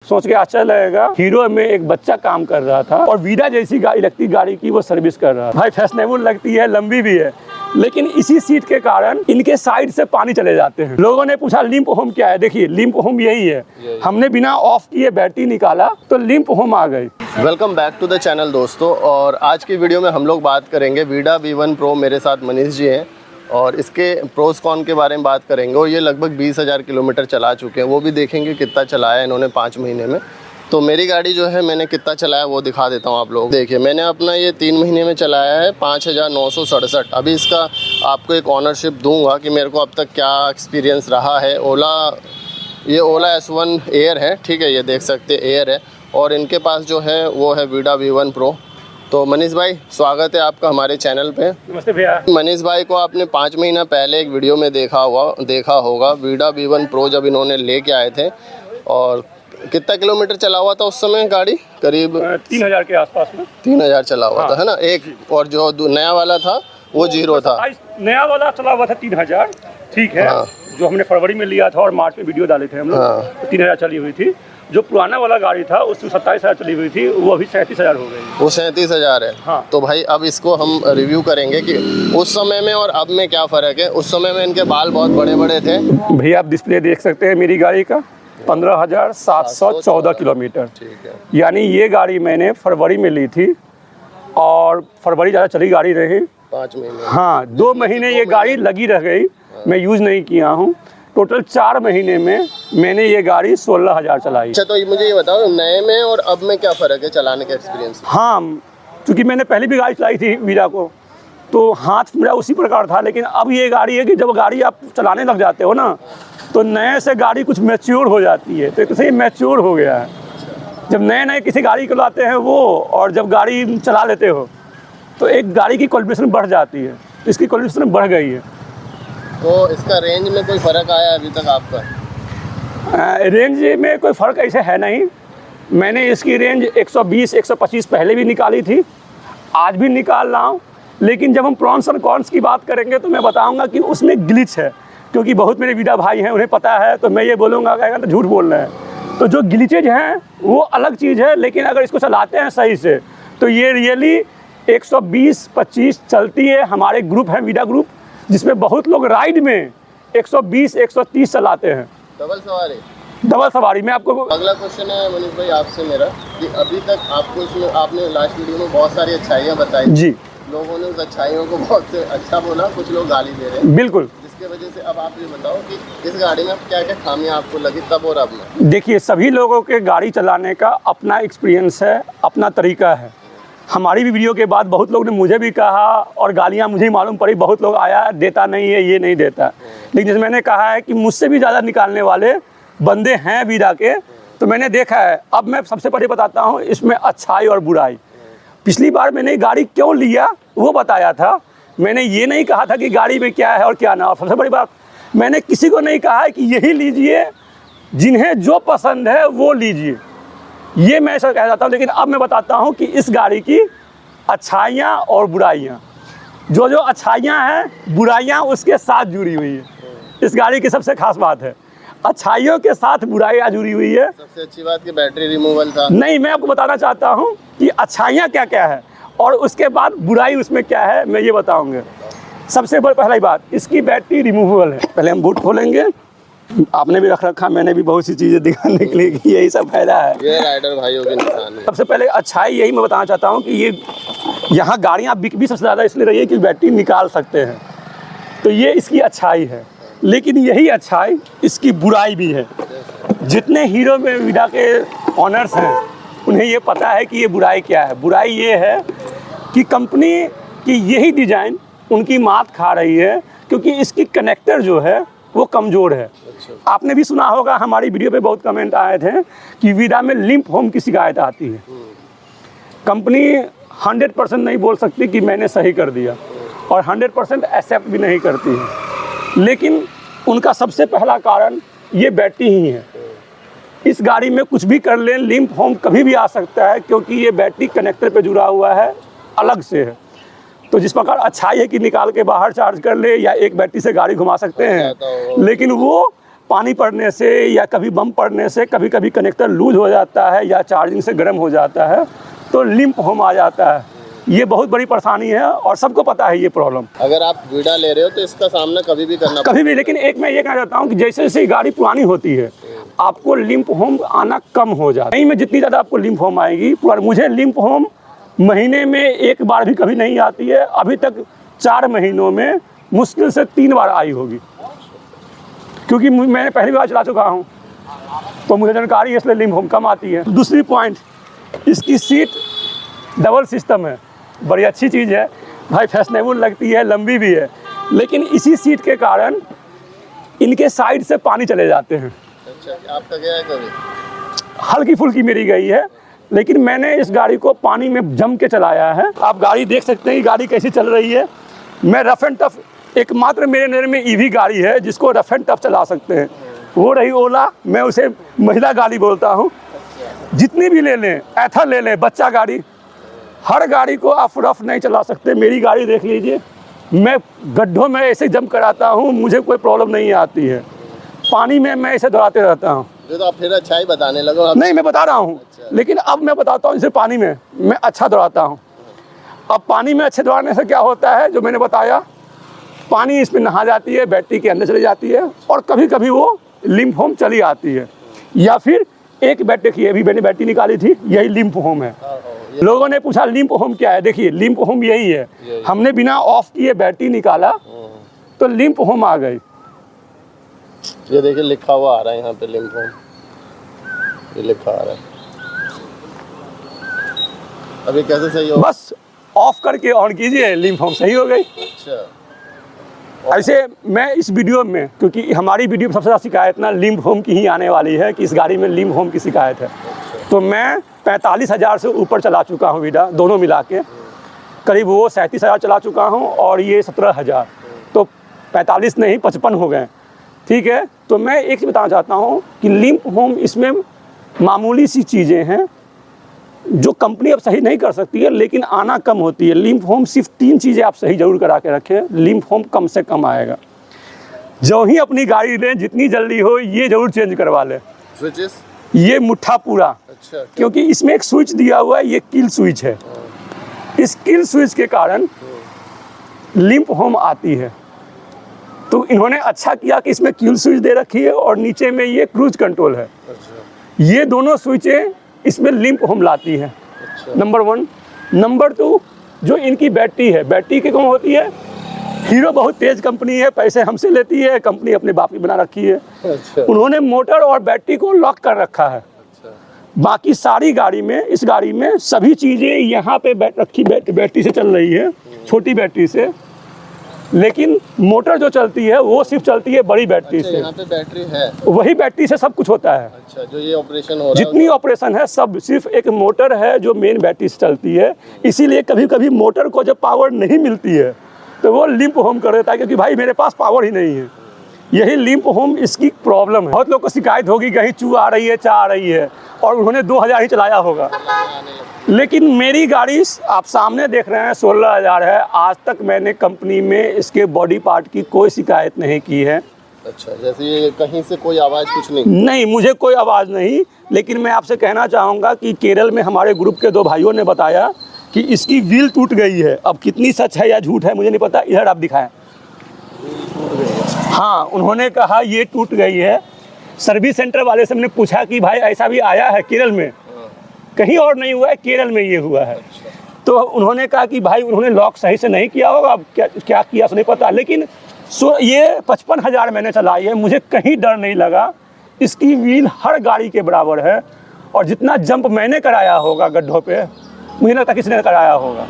सोच के आश्चर्य लगेगा, हीरो में एक बच्चा काम कर रहा था और वीडा जैसी इलेक्ट्रिक गाड़ी की वो सर्विस कर रहा था। भाई फैशनेबल लगती है, लंबी भी है, लेकिन इसी सीट के कारण इनके साइड से पानी चले जाते हैं। लोगों ने पूछा लिम्प होम क्या है, देखिए लिम्प होम यही है। हमने बिना ऑफ किए बैटरी निकाला तो लिम्प होम आ गई। Welcome back to the channel दोस्तों, और आज की वीडियो में हम लोग बात करेंगे वीडा V1 Pro। मेरे साथ मनीष जी हैं और इसके प्रोस कॉन के बारे में बात करेंगे। और ये लगभग 20,000 किलोमीटर चला चुके हैं, वो भी देखेंगे कितना चलाया इन्होंने 5 महीने में। तो मेरी गाड़ी जो है मैंने कितना चलाया वो दिखा देता हूँ आप लोग। देखिए मैंने अपना ये 3 महीने में चलाया है 5,967। अभी इसका आपको एक ऑनरशिप दूंगा कि मेरे को अब तक क्या एक्सपीरियंस रहा है। ये ओला S1 एयर है, ठीक है, ये देख सकते हैं एयर है। और इनके पास जो है वो है वीडा V1 Pro। तो मनीष भाई स्वागत है आपका हमारे चैनल पे। नमस्ते भैया। मनीष भाई को आपने 5 महीना पहले एक वीडियो में देखा होगा वीडा V1 Pro जब इन्होंने लेके आए थे। और कितना किलोमीटर चला हुआ था उस समय गाड़ी? करीब 3,000 के आसपास में 3,000 चला हुआ था, है ना। एक और जो नया वाला था वो जीरो था। नया वाला चला हुआ था 3,000, ठीक है। हाँ। जो हमने फरवरी में लिया था और मार्च में वीडियो डाले थे हम लोग, हाँ। तो 3,000 चली हुई थी। जो पुराना वाला गाड़ी था उसमें 27,000 चली हुई थी, वो अभी 37,000 हो गई। वो 37,000 है। हाँ। तो भाई अब इसको हम रिव्यू करेंगे कि उस समय में और अब में क्या फ़र्क है। उस समय में इनके बाल बहुत बड़े बड़े थे। भैया आप डिस्प्ले देख सकते हैं मेरी गाड़ी का, 15,714 किलोमीटर, ठीक है। यानी ये गाड़ी मैंने फरवरी में ली थी और फरवरी ज़्यादा चली गाड़ी रही। 5 महीने। हाँ, 2 महीने ये गाड़ी लगी रह गई, मैं यूज़ नहीं किया हूँ। टोटल 4 महीने में मैंने ये गाड़ी 16,000 चलाई। अच्छा, तो मुझे ये बताओ नए में और अब में क्या फ़र्क है चलाने का एक्सपीरियंस? हाँ, क्योंकि मैंने पहले भी गाड़ी चलाई थी वीडा को, तो हाथ मेरा उसी प्रकार था। लेकिन अब ये गाड़ी है कि जब गाड़ी आप चलाने लग जाते हो ना, तो नए से गाड़ी कुछ मैच्योर हो जाती है। तो एक से मैच्योर हो गया है। जब नए किसी गाड़ी को लाते हैं वो, और जब गाड़ी चला लेते हो तो एक गाड़ी की क्वालिफिकेशन बढ़ जाती है। तो इसकी क्वालिफिकेशन बढ़ गई है। तो इसका रेंज में कोई फ़र्क आया अभी तक आपका? रेंज में कोई फ़र्क ऐसे है नहीं। मैंने इसकी रेंज 120-125 पहले भी निकाली थी, आज भी निकाल रहा हूँ। लेकिन जब हम प्रॉन्स और कॉन्स की बात करेंगे तो मैं बताऊंगा कि उसमें ग्लिच है, क्योंकि बहुत मेरे वीडा भाई हैं, उन्हें पता है। तो मैं ये बोलूँगा कहेगा तो झूठ बोल रहे हैं। तो जो ग्लिचेज हैं वो अलग चीज़ है, लेकिन अगर इसको चलाते हैं सही से तो ये रियली 120-125 चलती है। हमारे ग्रुप है वीडा ग्रुप, जिसमें बहुत लोग राइड में 120-130 चलाते हैं। डबल सवारी में आपको। अगला क्वेश्चन है मनीष भाई आपसे मेरा कि अभी तक आपको इसमें आपने लास्ट वीडियो में बहुत सारी अच्छाइयाँ बताई जी। लोगों ने उस अच्छाइयों को बहुत से अच्छा बोला, कुछ लोग गाली दे रहे हैं। बिल्कुल। जिसके वजह से अब आप ये बताओ कि इस गाड़ी में क्या क्या खामियां आपको लगी तब और अब में? देखिए सभी लोगों के गाड़ी चलाने का अपना एक्सपीरियंस है, अपना तरीका है। हमारी भी वीडियो के बाद बहुत लोग ने मुझे भी कहा और गालियाँ मुझे ही मालूम पड़ी, बहुत लोग आया देता नहीं है, ये नहीं देता। लेकिन जैसे मैंने कहा है कि मुझसे भी ज़्यादा निकालने वाले बंदे हैं वीडा के, तो मैंने देखा है। अब मैं सबसे पहले बताता हूँ इसमें अच्छाई और बुराई। पिछली बार मैंने गाड़ी क्यों लिया वो बताया था। मैंने ये नहीं कहा था कि गाड़ी में क्या है और क्या ना। और सबसे बड़ी बात, मैंने किसी को नहीं कहा है कि यही लीजिए, जिन्हें जो पसंद है वो लीजिए, ये मैं ऐसा कह जाता हूँ। लेकिन अब मैं बताता हूँ कि इस गाड़ी की अच्छाइयाँ और बुराइयाँ। जो अच्छाइयाँ हैं, बुराइयाँ उसके साथ जुड़ी हुई है। इस गाड़ी की सबसे खास बात है, अच्छाइयों के साथ बुराइयाँ जुड़ी हुई है। सबसे अच्छी बात कि बैटरी रिमूवल था। नहीं, मैं आपको बताना चाहता हूँ कि अच्छाइयाँ क्या क्या है और उसके बाद बुराई उसमें क्या है, मैं ये बताऊँगा। सबसे पहली बात, इसकी बैटरी रिमूवेबल है। पहले हम बूट खोलेंगे। आपने भी रख रखा, मैंने भी बहुत सी चीज़ें दिखाने के लिए कि यही सब फायदा है। ये राइडर भाइयों के निशान है। सबसे पहले अच्छाई यही मैं बताना चाहता हूँ कि ये यहाँ गाड़ियाँ बिक भी सबसे ज़्यादा इसलिए रही है कि बैटरी निकाल सकते हैं। तो ये इसकी अच्छाई है। लेकिन यही अच्छाई इसकी बुराई भी है। जितने हीरो में वीडा के ऑनर्स हैं उन्हें ये पता है कि ये बुराई क्या है। बुराई ये है कि कंपनी की यही डिज़ाइन उनकी मात खा रही है, क्योंकि इसकी कनेक्टर जो है वो कमज़ोर है। आपने भी सुना होगा, हमारी वीडियो पे बहुत कमेंट आए थे कि वीडा में लिम्प होम की शिकायत आती है। कंपनी 100% नहीं बोल सकती कि मैंने सही कर दिया, और 100% एक्सेप्ट भी नहीं करती है। लेकिन उनका सबसे पहला कारण ये बैटरी ही है। इस गाड़ी में कुछ भी कर लें, लिम्प होम कभी भी आ सकता है, क्योंकि ये बैटरी कनेक्टर पे जुड़ा हुआ है, अलग से है। तो जिस प्रकार अच्छाई है कि निकाल के बाहर चार्ज कर ले या एक बैटरी से गाड़ी घुमा सकते हैं, लेकिन वो पानी पड़ने से या कभी बम पड़ने से कभी कभी कनेक्टर लूज हो जाता है या चार्जिंग से गर्म हो जाता है तो लिम्प होम आ जाता है। ये बहुत बड़ी परेशानी है और सबको पता है ये प्रॉब्लम। अगर आप वीडा ले रहे हो तो इसका सामना कभी भी करना कभी भी, लेकिन एक मैं ये कहना चाहता हूँ कि जैसे जैसे गाड़ी पुरानी होती है आपको लिम्प होम आना कम हो जाता है। नहीं में जितनी ज़्यादा आपको लिम्प होम आएगी, मुझे लिम्प होम महीने में एक बार भी कभी नहीं आती है। अभी तक 4 महीनों में मुश्किल से 3 बार आई होगी, क्योंकि मैंने पहली बार चला चुका हूँ तो मुझे जानकारी है, इसलिए लिम्प होम कम आती है। दूसरी पॉइंट, इसकी सीट डबल सिस्टम है, बड़ी अच्छी चीज़ है भाई, फैशनेबल लगती है, लंबी भी है। लेकिन इसी सीट के कारण इनके साइड से पानी चले जाते हैं। अच्छा, आपका गया है कभी? हल्की फुल्की मेरी गई है, लेकिन मैंने इस गाड़ी को पानी में जम के चलाया है। आप गाड़ी देख सकते हैं गाड़ी कैसी चल रही है। मैं रफ एंड टफ, एकमात्र मेरे नज़र में ईवी गाड़ी है जिसको रफ एंड टफ चला सकते हैं, वो रही ओला। मैं उसे महिला गाड़ी बोलता हूँ। जितनी भी ले लें, एथर ले लें, बच्चा गाड़ी, हर गाड़ी को आप रफ नहीं चला सकते। मेरी गाड़ी देख लीजिए, मैं गड्ढों में ऐसे जंप कराता हूँ, मुझे कोई प्रॉब्लम नहीं आती है। पानी में मैं ऐसे दौड़ाते रहता हूँ। तो आप फिर अच्छा ही बताने लगो। नहीं, मैं बता रहा हूँ। अच्छा। लेकिन अब मैं बताता हूँ, जैसे पानी में मैं अच्छा दौड़ाता हूँ। अब पानी में अच्छे दौड़ाने से क्या होता है, जो मैंने बताया, पानी इसमें नहा जाती है, बैटरी के अंदर चली जाती है और कभी कभी वो लिम्प होम चली आती है। या फिर एक बैटरी की, अभी मैंने बैटरी निकाली थी, यही लिम्प होम है। लोगों ने पूछा लिम्प होम क्या है, देखिए लिम्प होम यही है। हमने बिना ऑफ किए बैटरी निकाला तो लिम्प होम आ गई। ये देखिए लिखा हुआ आ रहा है यहाँ पे लिम्प होम, ये लिखा आ रहा है। अभी कैसे सही हो? बस ऑफ करके ऑन कीजिए, लिम्प होम सही हो गई। अच्छा, ऐसे मैं इस वीडियो में, क्योंकि हमारी वीडियो में सबसे ज़्यादा शिकायत ना लिम्प होम की ही आने वाली है कि इस गाड़ी में लिम्प होम की शिकायत है। तो मैं 45,000 से ऊपर चला चुका हूँ वीडा, दोनों मिला के। करीब वो 37,000 चला चुका हूँ और ये 17,000, तो 45 नहीं 55 हो गए। ठीक है, तो मैं एक चीज़ बताना चाहता हूँ कि लिम्प होम इसमें मामूली सी चीज़ें हैं जो कंपनी अब सही नहीं कर सकती है, लेकिन आना कम होती है। लिम्प होम सिर्फ 3 चीज़ें आप सही जरूर करा के रखें, लिम्प होम कम से कम आएगा। जो ही अपनी गाड़ी लें, जितनी जल्दी हो, ये जरूर चेंज करवा लें। स्विचेस, ये मुट्ठा पूरा। अच्छा, क्योंकि इसमें एक स्विच दिया हुआ है, ये किल स्विच है। इस किल स्विच के कारण लिम्प होम आती है। तो इन्होंने अच्छा किया कि इसमें किल स्विच दे रखी है और नीचे में ये क्रूज कंट्रोल है। अच्छा, ये दोनों स्विचें इसमें लिम्प होम लाती है। अच्छा। नंबर 1। नंबर 2, जो इनकी बैटरी है, बैटरी की कौन होती है, हीरो बहुत तेज़ कंपनी है, पैसे हमसे लेती है, कंपनी अपने बाप की बना रखी है। अच्छा, उन्होंने मोटर और बैटरी को लॉक कर रखा है। अच्छा, बाकी सारी गाड़ी में, इस गाड़ी में सभी चीज़ें यहाँ पे बैटरी से चल रही है, छोटी बैटरी से। लेकिन मोटर जो चलती है वो सिर्फ चलती है बड़ी बैटरी अच्छा, से। यहाँ पे बैटरी है। वही बैटरी से सब कुछ होता है। अच्छा, जो ये ऑपरेशन हो रहा है, जितनी ऑपरेशन है सब सिर्फ एक मोटर है जो मेन बैटरी से चलती है। इसीलिए कभी कभी मोटर को जब पावर नहीं मिलती है तो वो लिम्प होम कर देता है, क्योंकि भाई मेरे पास पावर ही नहीं है। यही लिम्प होम इसकी प्रॉब्लम है। बहुत लोग को शिकायत होगी कहीं चू आ रही है, चा आ रही है, और उन्होंने 2000 ही चलाया होगा। लेकिन मेरी गाड़ी आप सामने देख रहे हैं 16,000 है। आज तक मैंने कंपनी में इसके बॉडी पार्ट की कोई शिकायत नहीं की है। अच्छा, जैसे ये कहीं से कोई आवाज़ कुछ नहीं? नहीं, मुझे कोई आवाज़ नहीं। लेकिन मैं आपसे कहना चाहूँगा कि केरल में हमारे ग्रुप के 2 भाइयों ने बताया कि इसकी व्हील टूट गई है। अब कितनी सच है या झूठ है मुझे नहीं पता, इधर आप दिखाएं। हाँ, उन्होंने कहा ये टूट गई है। सर्विस सेंटर वाले से मैंने पूछा कि भाई ऐसा भी आया है केरल में? कहीं और नहीं हुआ है, केरल में ये हुआ है। तो उन्होंने कहा कि भाई उन्होंने लॉक सही से नहीं किया होगा, अब क्या किया नहीं पता। लेकिन ये 55,000 मैंने चलाई है, मुझे कहीं डर नहीं लगा। इसकी व्हील हर गाड़ी के बराबर है और जितना जंप मैंने कराया होगा गड्ढों पे, मुझे लगता किसी ने कराया होगा।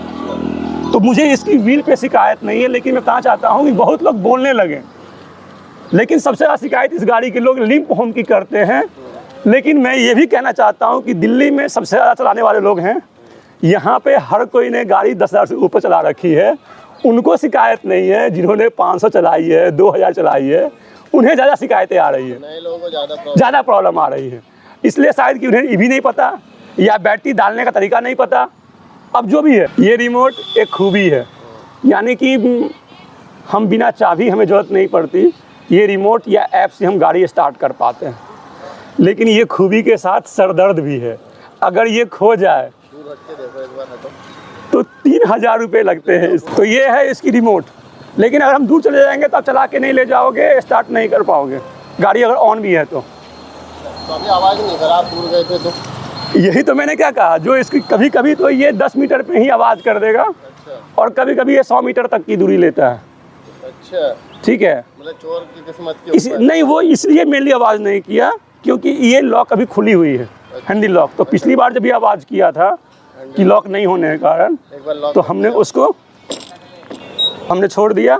तो मुझे इसकी व्हील पे शिकायत नहीं है। लेकिन मैं कहना चाहता हूँ कि बहुत लोग बोलने लगे, लेकिन सबसे ज़्यादा शिकायत इस गाड़ी के लोग लिम्प होम की करते हैं। लेकिन मैं ये भी कहना चाहता हूँ कि दिल्ली में सबसे ज़्यादा चलाने वाले लोग हैं। यहाँ पे हर कोई ने गाड़ी 10,000 से ऊपर चला रखी है, उनको शिकायत नहीं है। जिन्होंने 500 चलाई है, 2,000 चलाई है, उन्हें ज़्यादा शिकायतें आ रही है, नए लोगों को ज़्यादा प्रॉब्लम आ रही है। इसलिए शायद कि उन्हें ये भी नहीं पता या बैटरी डालने का तरीका नहीं पता। अब जो भी है, ये रिमोट एक खूबी है, यानी कि हम बिना चाबी, हमें ज़रूरत नहीं पड़ती। ये रिमोट या ऐप से हम गाड़ी स्टार्ट कर पाते हैं। लेकिन ये खूबी के साथ सरदर्द भी है, अगर ये खो जाए दूर हट के देखो एक बार, हटो। तो 3000 रुपये लगते हैं। तो ये है इसकी रिमोट। लेकिन अगर हम दूर चले जाएंगे तो आप चला के नहीं ले जाओगे, स्टार्ट नहीं कर पाओगे, गाड़ी अगर ऑन भी है तो अभी आवाज़ नहीं कर, आप दूर गए थे तो। यही तो मैंने क्या कहा, जो इसकी कभी कभी तो ये 10 मीटर पे ही आवाज़ कर देगा। अच्छा। और कभी कभी ये 100 मीटर तक की दूरी लेता है। अच्छा, ठीक है, मतलब चोर की किस्मत के ऊपर। नहीं वो इसलिए मेनली आवाज़ नहीं किया क्योंकि ये लॉक अभी खुली हुई है, हैंडल लॉक। तो पिछली बार जब ये आवाज़ किया था कि लॉक नहीं होने के कारण, एक बार लॉक तो हमने उसको छोड़ दिया।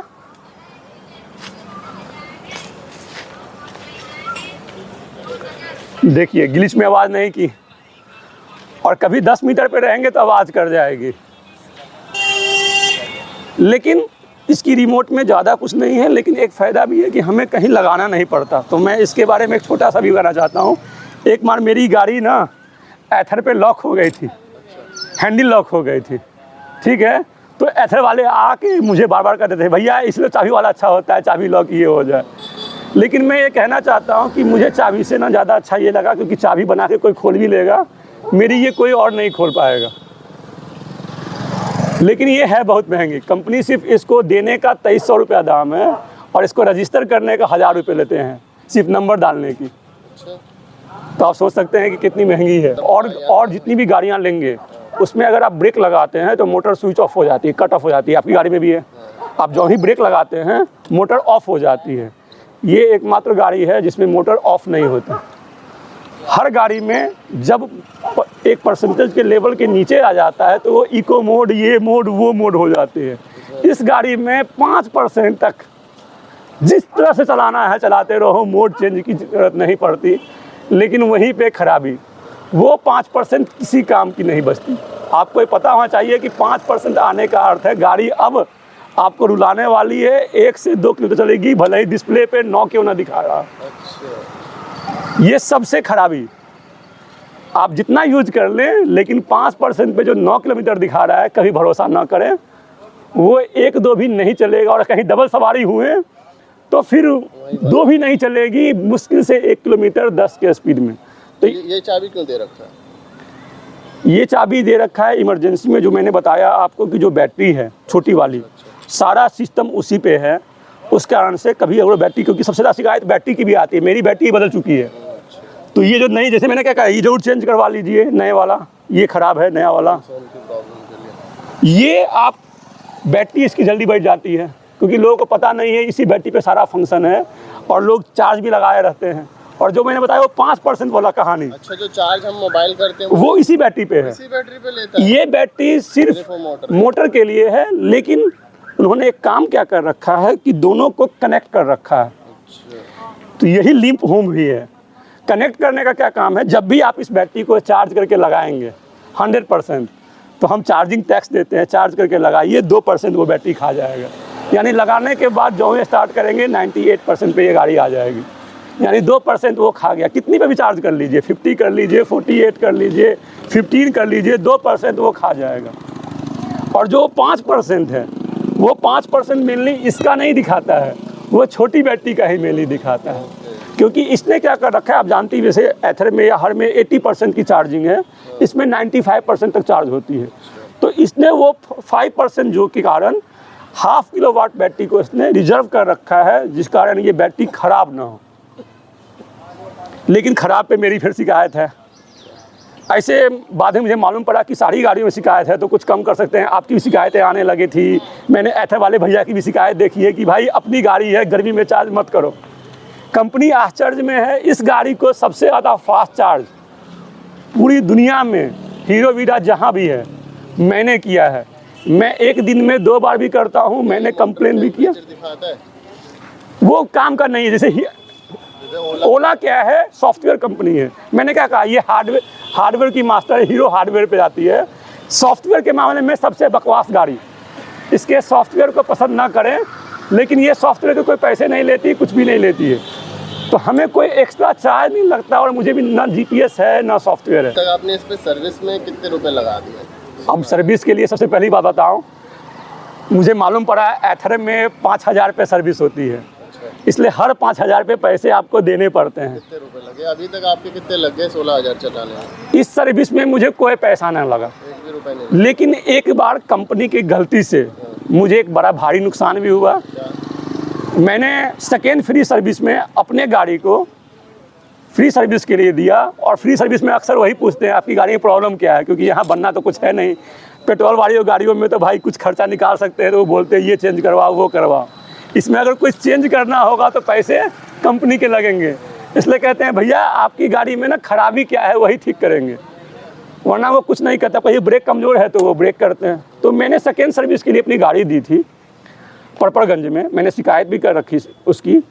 देखिए ग्लिच में आवाज़ नहीं की, और कभी 10 मीटर पे रहेंगे तो आवाज़ कर जाएगी। लेकिन इसकी रिमोट में ज़्यादा कुछ नहीं है, लेकिन एक फ़ायदा भी है कि हमें कहीं लगाना नहीं पड़ता। तो मैं इसके बारे में एक छोटा सा भी कहना चाहता हूँ। एक बार मेरी गाड़ी ना एथर पे लॉक हो गई थी, हैंडल लॉक हो गई थी, ठीक है। तो एथर वाले आके मुझे बार बार कहते थे, भैया इसलिए चाबी वाला अच्छा होता है, चाबी लॉक ये हो जाए। लेकिन मैं ये कहना चाहता हूँ कि मुझे चाबी से ना ज़्यादा अच्छा ये लगा, क्योंकि चाबी बना के कोई खोल भी लेगा, मेरी ये कोई और नहीं खोल पाएगा। लेकिन ये है बहुत महंगी, कंपनी सिर्फ इसको देने का 2300 रुपया दाम है, और इसको रजिस्टर करने का 1000 रुपये लेते हैं, सिर्फ नंबर डालने की। तो आप सोच सकते हैं कि कितनी महंगी है। और जितनी भी गाड़ियाँ लेंगे उसमें अगर आप ब्रेक लगाते हैं तो मोटर स्विच ऑफ हो जाती है, कट ऑफ हो जाती है। आपकी गाड़ी में भी है, आप जो ही ब्रेक लगाते हैं मोटर ऑफ हो जाती है। ये एकमात्र गाड़ी है जिसमें मोटर ऑफ नहीं होती। हर गाड़ी में जब एक परसेंटेज के लेवल के नीचे आ जाता है तो वो इको मोड, ये मोड, वो मोड हो जाते हैं। इस गाड़ी में 5% तक जिस तरह से चलाना है चलाते रहो, मोड चेंज की जरूरत नहीं पड़ती। लेकिन वहीं पे खराबी, वो 5% किसी काम की नहीं बचती। आपको ये पता होना चाहिए कि 5% आने का अर्थ है गाड़ी अब आपको रुलाने वाली है, 1 से 2 किलोमीटर चलेगी, भले ही डिस्प्ले पे 9 क्यों ना दिखा रहा। ये सबसे खराबी, आप जितना यूज कर लें, लेकिन 5% पे जो 9 किलोमीटर दिखा रहा है, कभी भरोसा ना करें। वो 1-2 भी नहीं चलेगा, और कहीं डबल सवारी हुए तो फिर 2 भी नहीं चलेगी, मुश्किल से 1 किलोमीटर 10 के स्पीड में। तो ये चाबी क्यों दे रखा है? ये चाबी दे रखा है इमरजेंसी में, जो मैंने बताया आपको कि जो बैटरी है छोटी वाली, सारा सिस्टम उसी पे है। उस कारण से कभी अगर बैटरी, क्योंकि सबसे ज़्यादा शिकायत बैटरी की भी आती है, मेरी बैटरी बदल चुकी है। तो ये जो नई, जैसे मैंने क्या कहा, ये जरूर चेंज करवा लीजिए, नए वाला ये ख़राब है, नया वाला। ये आप बैटरी इसकी जल्दी बैठ जाती है, क्योंकि लोगों को पता नहीं है इसी बैटरी पे सारा फंक्शन है, और लोग चार्ज भी लगाए रहते हैं। और जो मैंने बताया वो 5% वाला कहानी। अच्छा, जो चार्ज हम मोबाइल करते हैं वो इसी बैटरी पे है, इसी बैटरी पे लेता है। ये बैटरी सिर्फ मोटर के लिए है। लेकिन उन्होंने एक काम क्या कर रखा है कि दोनों को कनेक्ट कर रखा है। तो यही लिंप होम भी है। कनेक्ट करने का क्या काम है, जब भी आप इस बैटरी को चार्ज करके लगाएंगे 100%, तो हम चार्जिंग टैक्स देते हैं, चार्ज करके लगाइए, 2% वो बैटरी खा जाएगा। यानी लगाने के बाद जो ही स्टार्ट करेंगे 98% पे ये गाड़ी आ जाएगी, यानी 2% वो खा गया। कितनी पे भी चार्ज कर लीजिए, 50 कर लीजिए, 48 कर लीजिए, 15 कर लीजिए, 2% वो खा जाएगा। और जो 5% है, वो 5% मेनली इसका नहीं दिखाता है, वो छोटी बैटरी का ही मेनली दिखाता है। क्योंकि इसने क्या कर रखा है, आप जानती हैं, जैसे एथर में या हर में 80% की चार्जिंग है, इसमें 95% तक चार्ज होती है। तो इसने वो 5% जो के कारण 0.5 किलोवाट बैटरी को इसने रिजर्व कर रखा है, जिस कारण ये बैटरी ख़राब ना हो। लेकिन ख़राब पे मेरी फिर शिकायत है। ऐसे बाद में मुझे मालूम पड़ा कि सारी गाड़ियों में शिकायत है, तो कुछ कम कर सकते हैं। आपकी भी शिकायतें आने लगी थी, मैंने एथर वाले भैया की भी शिकायत देखी है कि भाई अपनी गाड़ी है, गर्मी में चार्ज मत करो। कंपनी आश्चर्य में है, इस गाड़ी को सबसे ज़्यादा फास्ट चार्ज पूरी दुनिया में हीरो वीडा जहाँ भी है मैंने किया है। मैं एक दिन में 2 बार भी करता हूँ, मैंने कंप्लेन भी किया। वो काम का नहीं है। जैसे ओला क्या है, सॉफ्टवेयर कंपनी है। मैंने क्या कहा, ये हार्डवेयर की मास्टर है, हीरो हार्डवेयर पे जाती है। सॉफ्टवेयर के मामले में सबसे बकवास गाड़ी। इसके सॉफ्टवेयर को पसंद ना करें, लेकिन ये सॉफ्टवेयर के कोई पैसे नहीं लेती, कुछ भी नहीं लेती है। तो हमें कोई एक्स्ट्रा चार्ज नहीं लगता, और मुझे भी ना जीपीएस है ना सॉफ्टवेयर है। तक आपने इस पे सर्विस में कितने रुपए लगा दिए? अब सर्विस के लिए सबसे पहली बात बताऊं, मुझे मालूम पड़ा एथर में 5000 पे सर्विस होती है। इसलिए हर 5,000 रुपये पैसे आपको देने पड़ते हैं। कितने रुपए लगे अभी तक आपके? कितने लग गए 16,000 चलाने में? इस सर्विस में मुझे कोई पैसा नहीं लगा, एक भी रुपए नहीं। लेकिन एक बार कंपनी की गलती से मुझे एक बड़ा भारी नुकसान भी हुआ। मैंने सेकेंड फ्री सर्विस में अपने गाड़ी को फ्री सर्विस के लिए दिया, और फ्री सर्विस में अक्सर वही पूछते हैं आपकी गाड़ी में प्रॉब्लम क्या है, क्योंकि यहाँ बनना तो कुछ है नहीं। पेट्रोल वाली गाड़ियों में तो भाई कुछ खर्चा निकाल सकते हैं, तो वो बोलते हैं ये चेंज करवाओ वो करवाओ। इसमें अगर कुछ चेंज करना होगा तो पैसे कंपनी के लगेंगे, इसलिए कहते हैं भैया आपकी गाड़ी में ना खराबी क्या है वही ठीक करेंगे, वरना वो कुछ नहीं करता। कहीं ब्रेक कमज़ोर है तो वो ब्रेक करते हैं। तो मैंने सेकेंड सर्विस के लिए अपनी गाड़ी दी थी परपरगंज में, मैंने शिकायत भी कर रखी उसकी,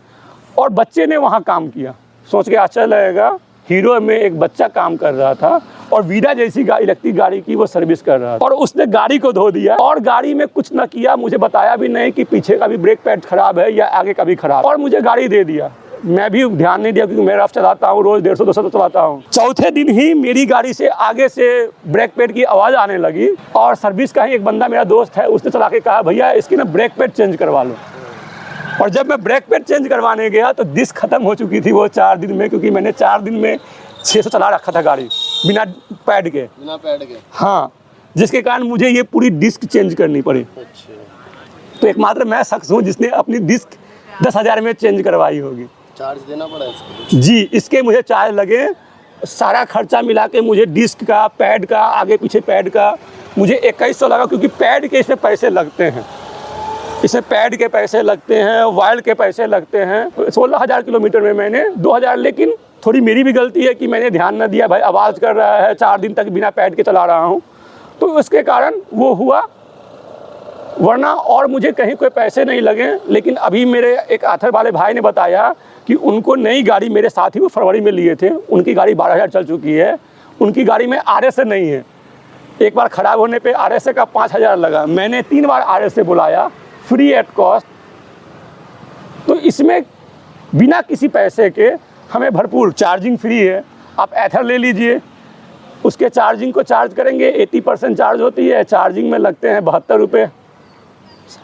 और बच्चे ने वहाँ काम किया। सोच के आश्चर्य लगेगा, हीरो में एक बच्चा काम कर रहा था और वीडा जैसी इलेक्ट्रिक गाड़ी की वो सर्विस कर रहा था, और उसने गाड़ी को धो दिया और गाड़ी में कुछ ना किया, मुझे बताया भी नहीं कि पीछे का भी ब्रेक पैड खराब है या आगे का भी खराब, और मुझे गाड़ी दे दिया। मैं भी ध्यान नहीं दिया क्योंकि मैं रफ चलाता हूँ, रोज 150-200 चलाता हूँ। चौथे दिन ही मेरी गाड़ी से आगे से ब्रेक पैड की आवाज़ आने लगी, और सर्विस का ही एक बंदा मेरा दोस्त है, उसने चला के कहा भैया इसकी ना ब्रेक पैड चेंज करवा लो। और जब मैं ब्रेक पैड चेंज करवाने गया तो डिस्क खत्म हो चुकी थी वो 4 दिन में, क्योंकि मैंने 4 दिन में 600 चला रखा था गाड़ी बिना पैड के। बिना पैड के? हाँ, जिसके कारण मुझे ये पूरी डिस्क चेंज करनी पड़ी। तो एकमात्र मैं शख्स हूँ जिसने अपनी डिस्क 10,000 में चेंज करवाई होगी। चार्ज देना पड़ा इसको? जी, इसके मुझे चार्ज लगे, सारा खर्चा मिला के मुझे डिस्क का, पैड का, आगे पीछे पैड का मुझे 2100 लगा, क्योंकि पैड के इसमें पैसे लगते हैं, इसमें पैड के पैसे लगते हैं, वायर के पैसे लगते हैं। 16,000 किलोमीटर में मैंने 2,000, लेकिन थोड़ी मेरी भी गलती है कि मैंने ध्यान न दिया, भाई आवाज़ कर रहा है, 4 दिन तक बिना पैड के चला रहा हूँ, तो उसके कारण वो हुआ, वरना और मुझे कहीं कोई पैसे नहीं लगे। लेकिन अभी मेरे एक आथर वाले भाई ने बताया कि उनको नई गाड़ी, मेरे साथ ही वो फरवरी में लिए थे, उनकी गाड़ी 12,000 चल चुकी है, उनकी गाड़ी में RSA नहीं है। एक बार ख़राब होने पे RSA का 5,000 लगा, मैंने 3 बार RSA बुलाया फ्री एट कॉस्ट। तो इसमें बिना किसी पैसे के हमें भरपूर चार्जिंग फ्री है। आप एथर ले लीजिए, उसके चार्जिंग को चार्ज करेंगे, 80% चार्ज होती है, चार्जिंग में लगते हैं 72 रुपये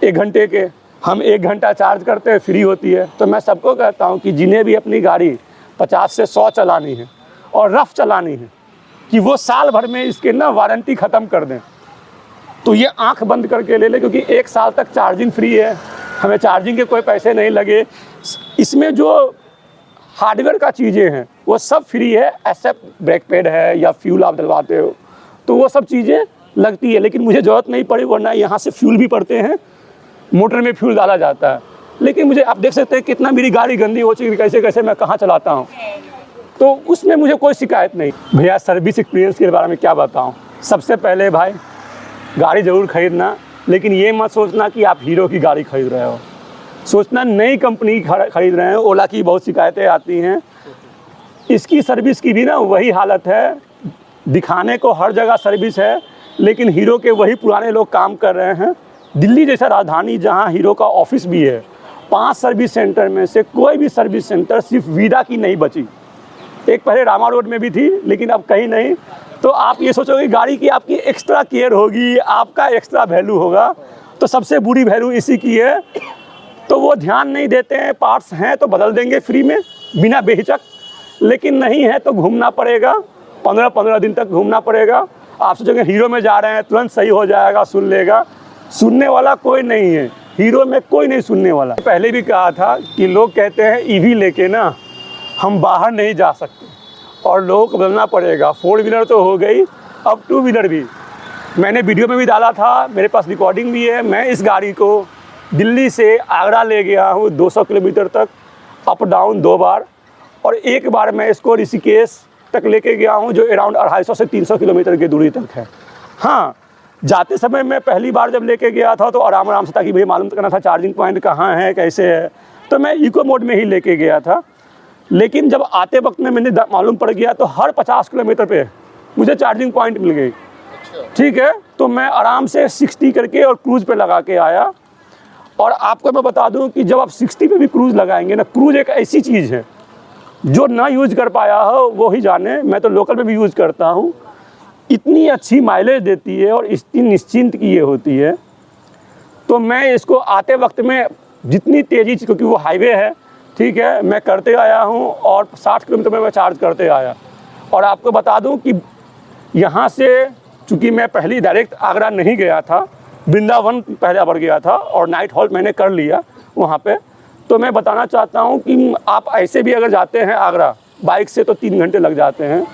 1 घंटे के। हम 1 घंटा चार्ज करते हैं, फ्री होती है। तो मैं सबको कहता हूँ कि जिन्हें भी अपनी गाड़ी 50 से 100 चलानी है और रफ चलानी है, कि वो साल भर में इसके ना वारंटी ख़त्म कर दें, तो ये आंख बंद करके ले ले, क्योंकि 1 साल तक चार्जिंग फ्री है, हमें चार्जिंग के कोई पैसे नहीं लगे। इसमें जो हार्डवेयर का चीज़ें हैं वो सब फ्री है, एक्सेप्ट ब्रेक पैड है या फ्यूल आप डलवाते हो तो वो सब चीज़ें लगती है, लेकिन मुझे ज़रूरत नहीं पड़ी, वरना यहाँ से फ्यूल भी पड़ते हैं, मोटर में फ्यूल डाला जाता है। लेकिन मुझे आप देख सकते हैं कितना मेरी गाड़ी गंदी हो चुकी है, कैसे कैसे मैं कहाँ चलाता हूँ, तो उसमें मुझे कोई शिकायत नहीं। भैया सर्विस एक्सपीरियंस के बारे में क्या बताऊँ। सबसे पहले भाई गाड़ी ज़रूर ख़रीदना, लेकिन ये मत सोचना कि आप हीरो की गाड़ी खरीद रहे हो, सोचना नई कंपनी खरीद रहे हैं। ओला की बहुत शिकायतें आती हैं, इसकी सर्विस की भी ना वही हालत है, दिखाने को हर जगह सर्विस है, लेकिन हीरो के वही पुराने लोग काम कर रहे हैं। दिल्ली जैसा राजधानी जहां हीरो का ऑफिस भी है, 5 सर्विस सेंटर में से कोई भी सर्विस सेंटर सिर्फ वीडा की नहीं बची। एक पहले रामा रोड में भी थी, लेकिन अब कहीं नहीं। तो आप ये सोचोगे गाड़ी की आपकी एक्स्ट्रा केयर होगी, आपका एक्स्ट्रा वैल्यू होगा, तो सबसे बुरी वैल्यू इसी की है। तो वो ध्यान नहीं देते हैं, पार्ट्स हैं तो बदल देंगे फ्री में बिना बेहिचक, लेकिन नहीं है तो घूमना पड़ेगा, 15-15 दिन तक घूमना पड़ेगा। आप सोचोगे हीरो में जा रहे हैं तुरंत सही हो जाएगा, सुन लेगा, सुनने वाला कोई नहीं है, हीरो में कोई नहीं सुनने वाला। पहले भी कहा था कि लोग कहते हैं ईवी लेके ना हम बाहर नहीं जा सकते, और लोगों को बदलना पड़ेगा। 4 व्हीलर तो हो गई, अब 2 व्हीलर भी। मैंने वीडियो में भी डाला था, मेरे पास रिकॉर्डिंग भी है। मैं इस गाड़ी को दिल्ली से आगरा ले गया हूँ 200 किलोमीटर तक, अप डाउन 2 बार, और एक बार मैं इसको ऋषिकेश तक लेके गया हूँ, जो अराउंड 250 से 300 किलोमीटर की दूरी तक है। हाँ, जाते समय मैं पहली बार जब लेके गया था तो आराम से, ताकि भाई मालूम करना था चार्जिंग पॉइंट कहाँ है कैसे है, तो मैं इको मोड में ही लेके गया था। लेकिन जब आते वक्त में मैंने मालूम पड़ गया तो हर 50 किलोमीटर पे मुझे चार्जिंग पॉइंट मिल गई। ठीक है, तो मैं आराम से 60 करके और क्रूज़ पे लगा के आया। और आपको मैं बता दूं कि जब आप 60 पे भी क्रूज़ लगाएंगे ना, क्रूज़ एक ऐसी चीज़ है जो ना यूज़ कर पाया हो वो ही जाने। मैं तो लोकल में भी यूज़ करता हूँ, इतनी अच्छी माइलेज देती है और इतनी निश्चिंत की ये होती है। तो मैं इसको आते वक्त में जितनी तेज़ी से, क्योंकि वो हाईवे है, ठीक है, मैं करते आया हूँ और 60 किलोमीटर में मैं चार्ज करते आया। और आपको बता दूँ कि यहाँ से, चूँकि मैं पहले डायरेक्ट आगरा नहीं गया था, वृंदावन पहला बार गया था और नाइट हॉल्ट मैंने कर लिया वहाँ पे, तो मैं बताना चाहता हूँ कि आप ऐसे भी अगर जाते हैं आगरा बाइक से तो 3 घंटे लग जाते हैं,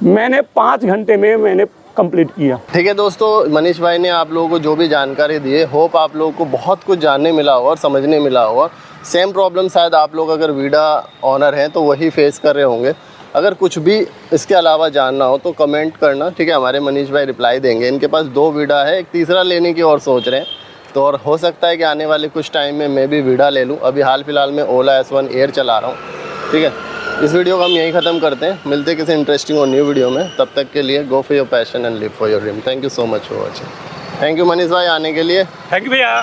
मैंने 5 घंटे में मैंने कंप्लीट किया। ठीक है दोस्तों, मनीष भाई ने आप लोगों को जो भी जानकारी दी है, होप आप लोगों को बहुत कुछ जानने मिला होगा और समझने मिला होगा। सेम प्रॉब्लम शायद आप लोग अगर वीडा ऑनर हैं तो वही फेस कर रहे होंगे। अगर कुछ भी इसके अलावा जानना हो तो कमेंट करना, ठीक है, हमारे मनीष भाई रिप्लाई देंगे। इनके पास 2 वीडा है, एक तीसरा लेने की और सोच रहे हैं, तो और हो सकता है कि आने वाले कुछ टाइम में मैं भी वीडा ले लूँ। अभी हाल फिलहाल में ओला S1 एयर चला रहा हूँ। ठीक है, इस वीडियो को हम यहीं ख़त्म करते हैं, मिलते हैं किसी इंटरेस्टिंग और न्यू वीडियो में। तब तक के लिए go for your passion and live for your dream. Thank you so much for watching. Thank you Manish भाई आने के लिए। थैंक यू भैया।